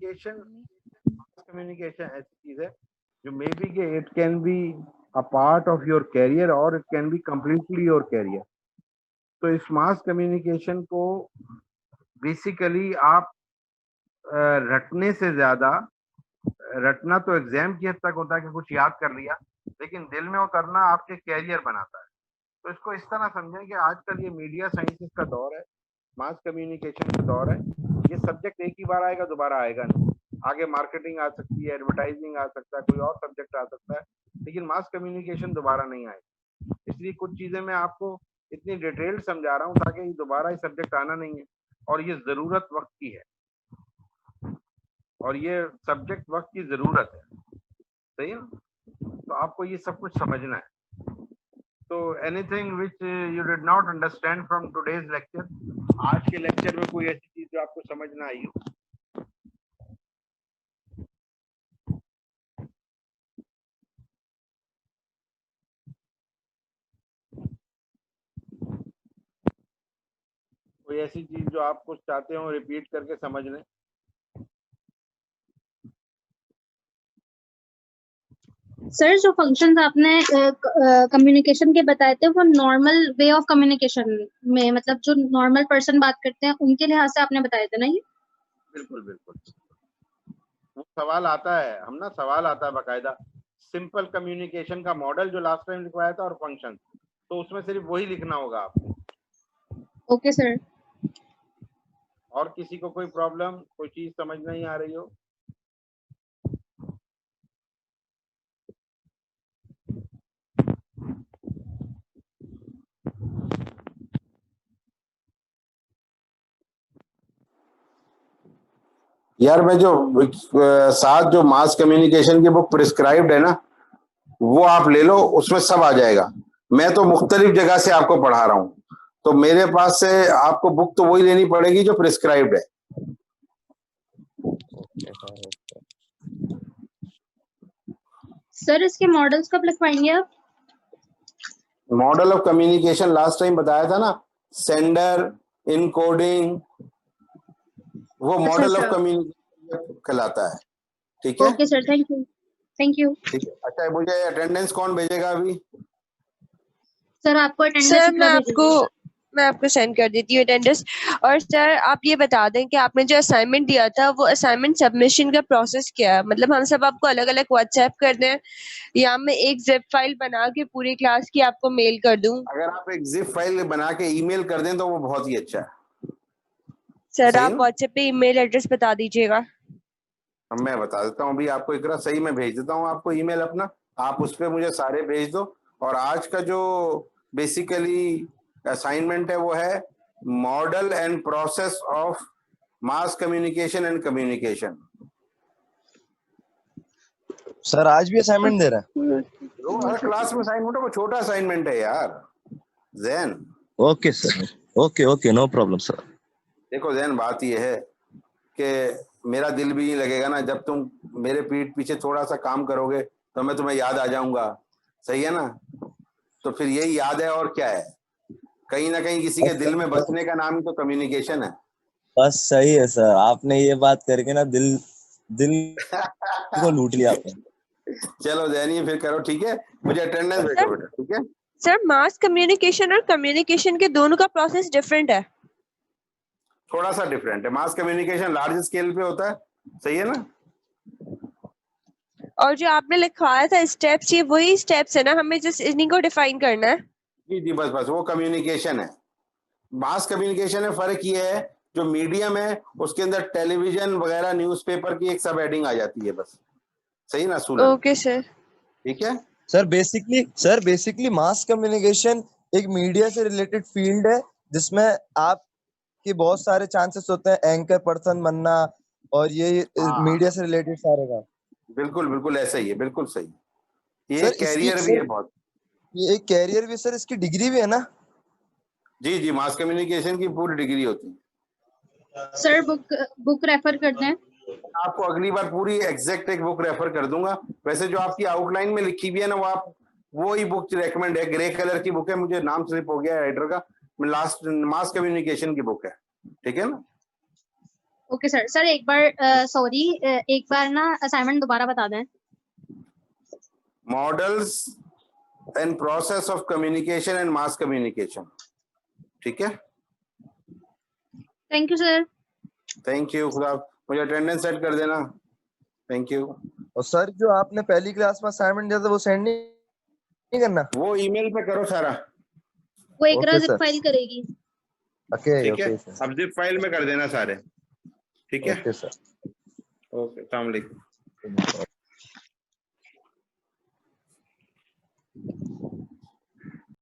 Communication ऐसी चीज है जो मे बी के it can be a part of your career और it can be completely your career. तो इस मास कम्युनिकेशन को बेसिकली आप रटने से ज्यादा, रटना तो एग्जाम की हद तक होता है कि कुछ याद कर लिया, लेकिन दिल में उतरना आपके कैरियर बनाता है। तो इसको इस तरह समझें कि आजकल ये मीडिया साइंसेस का दौर है, मास कम्युनिकेशन का दौर है। ये सब्जेक्ट एक ही बार आएगा, दोबारा आएगा नहीं। आगे मार्केटिंग आ सकती है, एडवर्टाइजिंग आ सकता है, कोई और सब्जेक्ट आ सकता है, लेकिन मास कम्युनिकेशन दोबारा नहीं आएगा। इसलिए कुछ चीजें मैं आपको इतनी डिटेल्ड समझा रहा हूँ ताकि दोबारा ये सब्जेक्ट आना नहीं है, और ये जरूरत वक्त की है, और ये सब्जेक्ट वक्त की जरूरत है। सही है ना? तो आपको ये सब कुछ समझना है। तो anything which you did not understand from today's lecture, आज के लेक्चर में कोई ऐसी चीज जो आपको समझ ना आई हो? कोई ऐसी चीज जो आप कुछ चाहते हो रिपीट करके समझ लें? सर जो फंक्शंस आपने कम्युनिकेशन के बताए थे वो नॉर्मल वे ऑफ कम्युनिकेशन में, मतलब जो नॉर्मल पर्सन बात करते हैं उनके लिहाज से आपने बताए थे ना ये? बिल्कुल बिल्कुल। वो सवाल आता है, हम ना सवाल आता है बाकायदा, सिंपल कम्युनिकेशन का मॉडल जो लास्ट टाइम लिखवाया था और फंक्शन, तो उसमें सिर्फ वही लिखना होगा आपको। Okay sir. और किसी को कोई प्रॉब्लम, कोई चीज समझ नहीं आ रही हो? यार मैं जो साथ जो मास कम्युनिकेशन की बुक प्रिस्क्राइब्ड है ना, वो आप ले लो, उसमें सब आ जाएगा। मैं तो मुख्तलिफ जगह से आपको पढ़ा रहा हूँ, तो मेरे पास से आपको बुक तो वही लेनी पड़ेगी जो प्रिस्क्राइब्ड है। सर इसके मॉडल्स कब लिखवाएंगे आप? Model of communication last time बताया था ना, सेंडर, इनकोडिंग, वो मॉडल ऑफ कम्युनिकेशन कहलाता है। ठीक है? Okay sir, thank you. Thank you. ठीक है। अच्छा, मुझे अटेंडेंस कौन भेजेगा अभी? सर आपको अटेंडेंस सर कितना मैं आपको सेंड कर देती हूँ अटेंडेंस। और सर आप ये बता दें कि आपने जो असाइनमेंट दिया था वो असाइनमेंट सबमिशन का प्रोसेस क्या है? मतलब हम सब आपको अलग अलग व्हाट्सएप कर दें या मैं एक जिप फाइल बना के पूरी क्लास की आपको मेल कर दूं? अगर आप एक जिप फाइल बना के ईमेल कर दें तो वो बहुत ही अच्छा है। सर आप व्हाट्सएप पे ईमेल एड्रेस बता दीजिएगा। मैं बता देता हूँ अभी आपको, इकरा सही मैं भेज देता हूँ आपको ईमेल अपना, आप उस पर मुझे सारे भेज दो। और आज का जो बेसिकली असाइनमेंट है वो है model and process of mass communication and communication. Sir आज भी असाइनमेंट दे रहा है? हर क्लास में असाइनमेंट है, वो छोटा असाइनमेंट है यार Jain. Okay sir, okay okay, no problem sir. देखो जैन, बात ये है कि मेरा दिल भी नहीं लगेगा ना जब तुम मेरे पीठ पीछे थोड़ा सा काम करोगे, तो मैं तुम्हें याद आ जाऊंगा। सही है ना? तो फिर यही याद है और क्या है, कहीं ना कहीं किसी के दिल में बसने का नाम ही तो कम्युनिकेशन है। बस सही है सर, आपने ये बात करके ना दिल को लूट लिया आपने। चलो जैनी फिर करो, ठीक है? मुझे अटेंडेंस भेजो बेटा, ठीक है? सर मास कम्युनिकेशन और कम्युनिकेशन के दोनों का प्रोसेस डिफरेंट है? थोड़ा सा डिफरेंट है। मास कम्युनिकेशन लार्ज स्केल पे होता है, सही है ना? और जो आपने लिखवाया था स्टेप्स, ये वही स्टेप्स है ना, हमें जस्ट इन्हीं को डिफाइन करना है? जी जी, बस बस वो कम्युनिकेशन है। मास कम्युनिकेशन में फर्क ये है, जो मीडियम है उसके अंदर टेलीविजन वगैरह न्यूज़पेपर की एक सब हेडिंग आ जाती है बस। सही ना सूलन? Okay sir. ठीक है सर बेसिकली मास कम्युनिकेशन एक मीडिया से रिलेटेड फील्ड है जिसमें आपके बहुत सारे चांसेस होते हैं एंकर पर्सन बनना, और ये मीडिया से रिलेटेड सारे का। बिल्कुल बिल्कुल ऐसा ही है, बिल्कुल सही। ये सर कैरियर भी है बहुत। ये एक कैरियर भी सर, इसकी डिग्री भी है ना? जी जी, मास कम्युनिकेशन की पूरी डिग्री होती है। सर बुक रेफर कर दें? आपको अगली बार पूरी एग्जैक्ट एक बुक रेफर कर दूंगा। वैसे जो आपकी आउटलाइन में लिखी भी है ना, वो आप वो ही बुक रेकमेंड है, ग्रे कलर की बुक है, मुझे नाम स्लिप हो गया राइटर का, लास्ट मास कम्युनिकेशन की बुक है। ठीक है ना? Okay sir. सर एक बार सॉरी, एक बार ना असाइनमेंट दोबारा बता दें। Models and process of communication and mass communication. ठीक है, thank you sir. Thank you. खुदा, मुझे अटेंडेंस सेट कर देना। Thank you. और सर जो आपने पहली क्लास में असाइनमेंट दिया था वो सेंड नहीं करना? वो ईमेल पे करो सारा। वो इकरा ओके जिप सर। फाइल करेगी। ओके ठीक है, ओके सर। अब जिप फाइल में कर देना सारे। ठीक है, ओके सर। ओके, अस्सलाम वालेकुम।